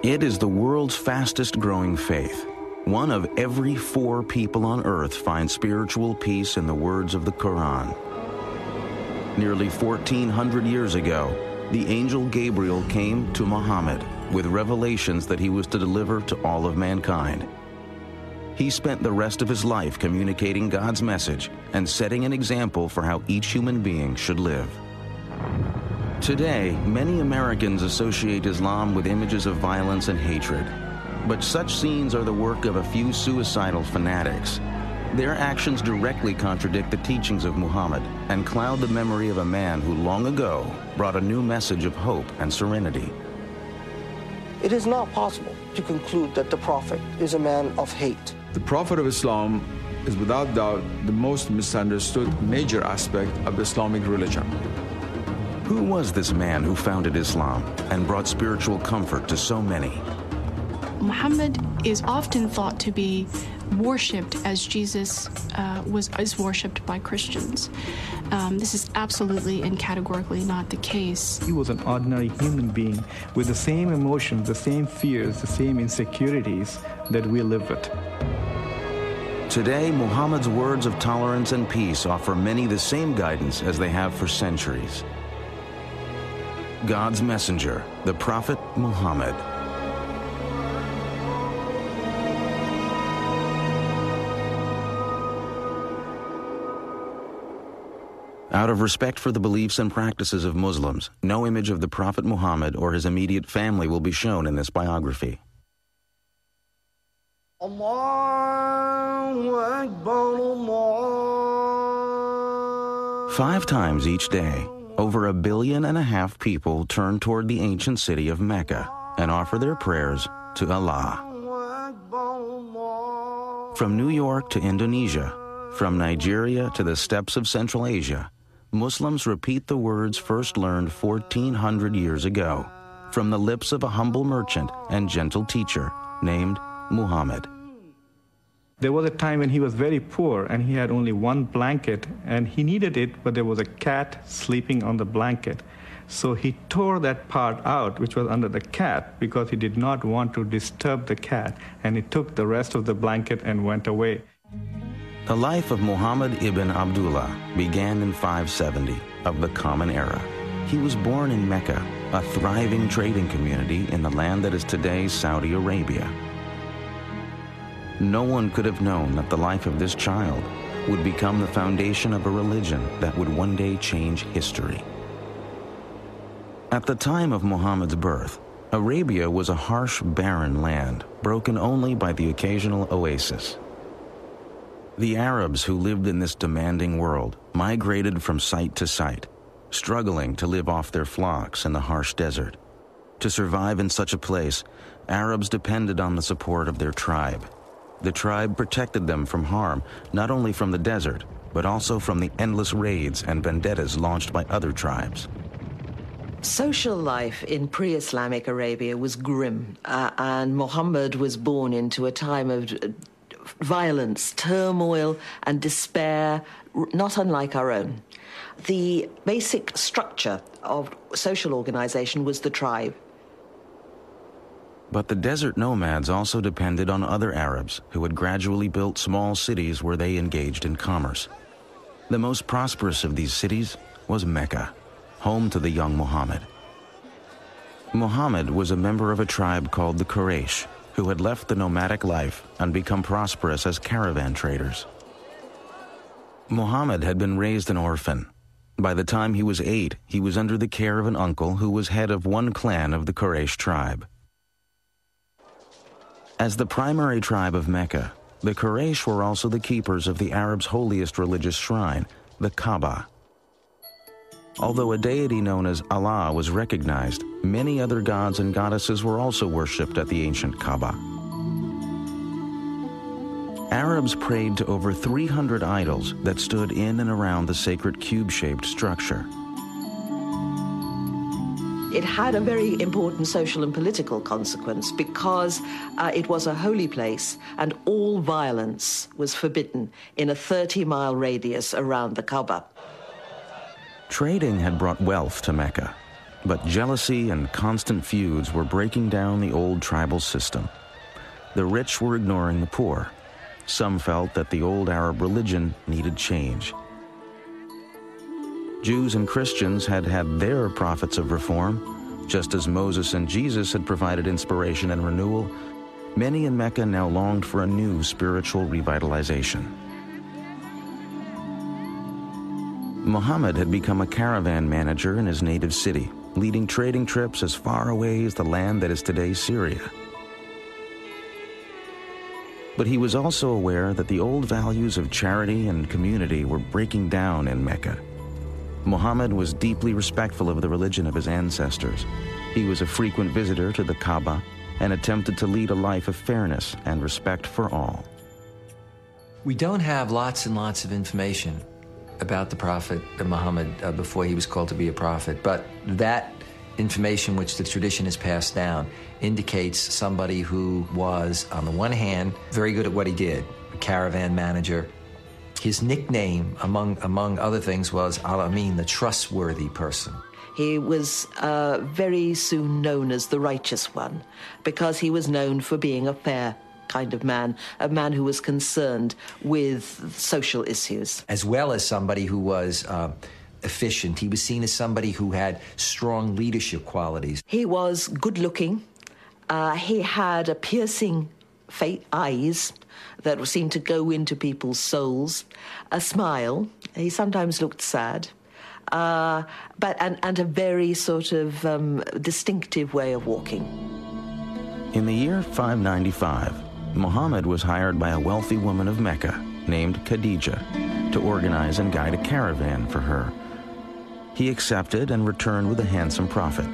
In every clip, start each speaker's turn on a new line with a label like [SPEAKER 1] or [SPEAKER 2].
[SPEAKER 1] It is the world's fastest growing faith. 1 of every 4 people on earth find spiritual peace in the words of the Quran. Nearly 1,400 years ago, the angel Gabriel came to Muhammad with revelations that he was to deliver to all of mankind. He spent the rest of his life communicating God's message and setting an example for how each human being should live. Today, many Americans associate Islam with images of violence and hatred. But such scenes are the work of a few suicidal fanatics. Their actions directly contradict the teachings of Muhammad and cloud the memory of a man who long ago brought a new message of hope and serenity.
[SPEAKER 2] It is not possible to conclude that the Prophet is a man of hate.
[SPEAKER 3] The Prophet of Islam is without doubt the most misunderstood major aspect of the Islamic religion.
[SPEAKER 1] Who was this man who founded Islam and brought spiritual comfort to so many?
[SPEAKER 4] Muhammad is often thought to be worshipped as Jesus is worshipped by Christians. This is absolutely and categorically not the case.
[SPEAKER 5] He was an ordinary human being with the same emotions, the same fears, the same insecurities that we live with.
[SPEAKER 1] Today, Muhammad's words of tolerance and peace offer many the same guidance as they have for centuries. God's messenger, the Prophet Muhammad. Out of respect for the beliefs and practices of Muslims, no image of the Prophet Muhammad or his immediate family will be shown in this biography.
[SPEAKER 2] Allahu Akbar, Allah.
[SPEAKER 1] 5 times each day, over 1.5 billion people turn toward the ancient city of Mecca and offer their prayers to Allah. From New York to Indonesia, from Nigeria to the steppes of Central Asia, Muslims repeat the words first learned 1,400 years ago from the lips of a humble merchant and gentle teacher named Muhammad.
[SPEAKER 5] There was a time when he was very poor and he had only 1 blanket and he needed it, but there was a cat sleeping on the blanket. So he tore that part out, which was under the cat, because he did not want to disturb the cat, and he took the rest of the blanket and went away.
[SPEAKER 1] The life of Muhammad ibn Abdullah began in 570 of the Common Era. He was born in Mecca, a thriving trading community in the land that is today Saudi Arabia. No one could have known that the life of this child would become the foundation of a religion that would one day change history. At the time of Muhammad's birth, Arabia was a harsh, barren land, broken only by the occasional oasis. The Arabs who lived in this demanding world migrated from site to site, struggling to live off their flocks in the harsh desert. To survive in such a place, Arabs depended on the support of their tribe. The tribe protected them from harm, not only from the desert, but also from the endless raids and vendettas launched by other tribes.
[SPEAKER 6] Social life in pre-Islamic Arabia was grim, and Muhammad was born into a time of violence, turmoil, and despair, not unlike our own. The basic structure of social organization was the tribe.
[SPEAKER 1] But the desert nomads also depended on other Arabs who had gradually built small cities where they engaged in commerce. The most prosperous of these cities was Mecca, home to the young Muhammad. Muhammad was a member of a tribe called the Quraysh, who had left the nomadic life and become prosperous as caravan traders. Muhammad had been raised an orphan. By the time he was 8, he was under the care of an uncle who was head of one clan of the Quraysh tribe. As the primary tribe of Mecca, the Quraysh were also the keepers of the Arabs' holiest religious shrine, the Kaaba. Although a deity known as Allah was recognized, many other gods and goddesses were also worshipped at the ancient Kaaba. Arabs prayed to over 300 idols that stood in and around the sacred cube-shaped structure.
[SPEAKER 6] It had a very important social and political consequence because it was a holy place and all violence was forbidden in a 30-mile radius around the Kaaba.
[SPEAKER 1] Trading had brought wealth to Mecca. But jealousy and constant feuds were breaking down the old tribal system. The rich were ignoring the poor. Some felt that the old Arab religion needed change. Jews and Christians had had their prophets of reform. Just as Moses and Jesus had provided inspiration and renewal, many in Mecca now longed for a new spiritual revitalization. Muhammad had become a caravan manager in his native city, leading trading trips as far away as the land that is today Syria. But he was also aware that the old values of charity and community were breaking down in Mecca. Muhammad was deeply respectful of the religion of his ancestors. He was a frequent visitor to the Kaaba and attempted to lead a life of fairness and respect for all.
[SPEAKER 7] We don't have lots and lots of information about the Prophet Muhammad before he was called to be a prophet, but that information which the tradition has passed down indicates somebody who was, on the one hand, very good at what he did, a caravan manager. His nickname, among other things, was Al-Amin, the trustworthy person.
[SPEAKER 6] He was very soon known as the righteous one because he was known for being a fair kind of man, a man who was concerned with social issues.
[SPEAKER 7] As well as somebody who was efficient. He was seen as somebody who had strong leadership qualities.
[SPEAKER 6] He was good-looking. He had a piercing eyes that seemed to go into people's souls, a smile. He sometimes looked sad. And a very sort of distinctive way of walking.
[SPEAKER 1] In the year 595, Muhammad was hired by a wealthy woman of Mecca named Khadijah to organize and guide a caravan for her. He accepted and returned with a handsome profit.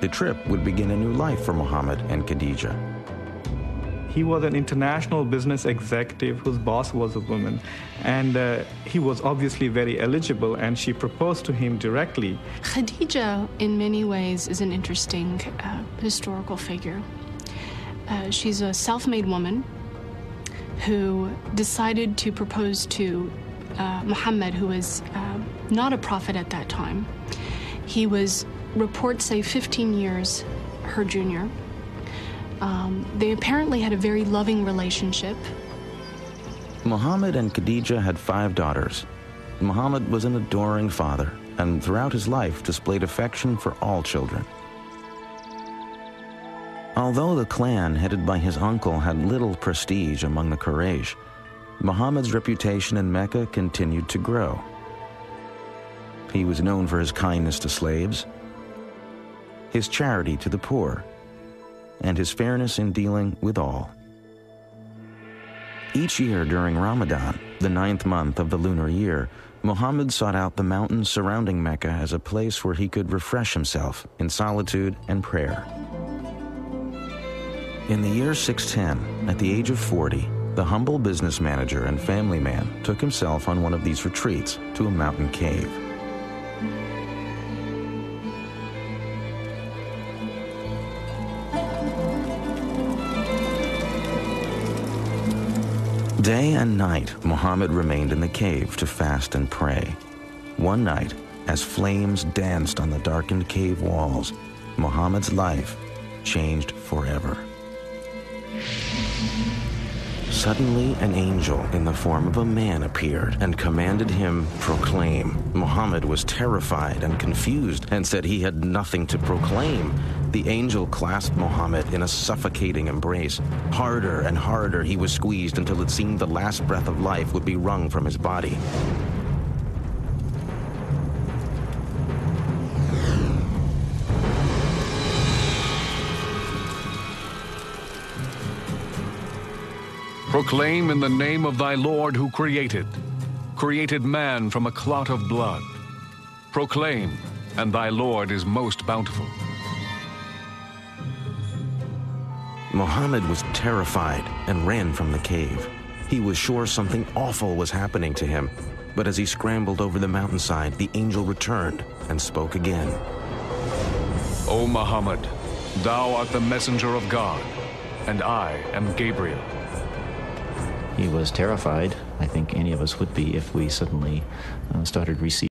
[SPEAKER 1] The trip would begin a new life for Muhammad and Khadijah.
[SPEAKER 5] He was an international business executive whose boss was a woman, and he was obviously very eligible, and she proposed to him directly.
[SPEAKER 4] Khadijah, in many ways, is an interesting historical figure. She's a self-made woman who decided to propose to Muhammad, who was not a prophet at that time. He was, reports say, 15 years her junior. They apparently had a very loving relationship.
[SPEAKER 1] Muhammad and Khadijah had 5 daughters. Muhammad was an adoring father, and throughout his life displayed affection for all children. Although the clan headed by his uncle had little prestige among the Quraysh, Muhammad's reputation in Mecca continued to grow. He was known for his kindness to slaves, his charity to the poor, and his fairness in dealing with all. Each year during Ramadan, the 9th month of the lunar year, Muhammad sought out the mountains surrounding Mecca as a place where he could refresh himself in solitude and prayer. In the year 610, at the age of 40, the humble business manager and family man took himself on one of these retreats to a mountain cave. Day and night, Muhammad remained in the cave to fast and pray. One night, as flames danced on the darkened cave walls, Muhammad's life changed forever. Suddenly, an angel in the form of a man appeared and commanded him, "Proclaim." Muhammad was terrified and confused and said he had nothing to proclaim. The angel clasped Muhammad in a suffocating embrace. Harder and harder he was squeezed until it seemed the last breath of life would be wrung from his body.
[SPEAKER 8] Proclaim in the name of thy Lord who created man from a clot of blood. Proclaim, and thy Lord is most bountiful.
[SPEAKER 1] Muhammad was terrified and ran from the cave. He was sure something awful was happening to him, but as he scrambled over the mountainside, the angel returned and spoke again.
[SPEAKER 8] O Muhammad, thou art the messenger of God, and I am Gabriel.
[SPEAKER 9] He was terrified. I think any of us would be if we suddenly started receiving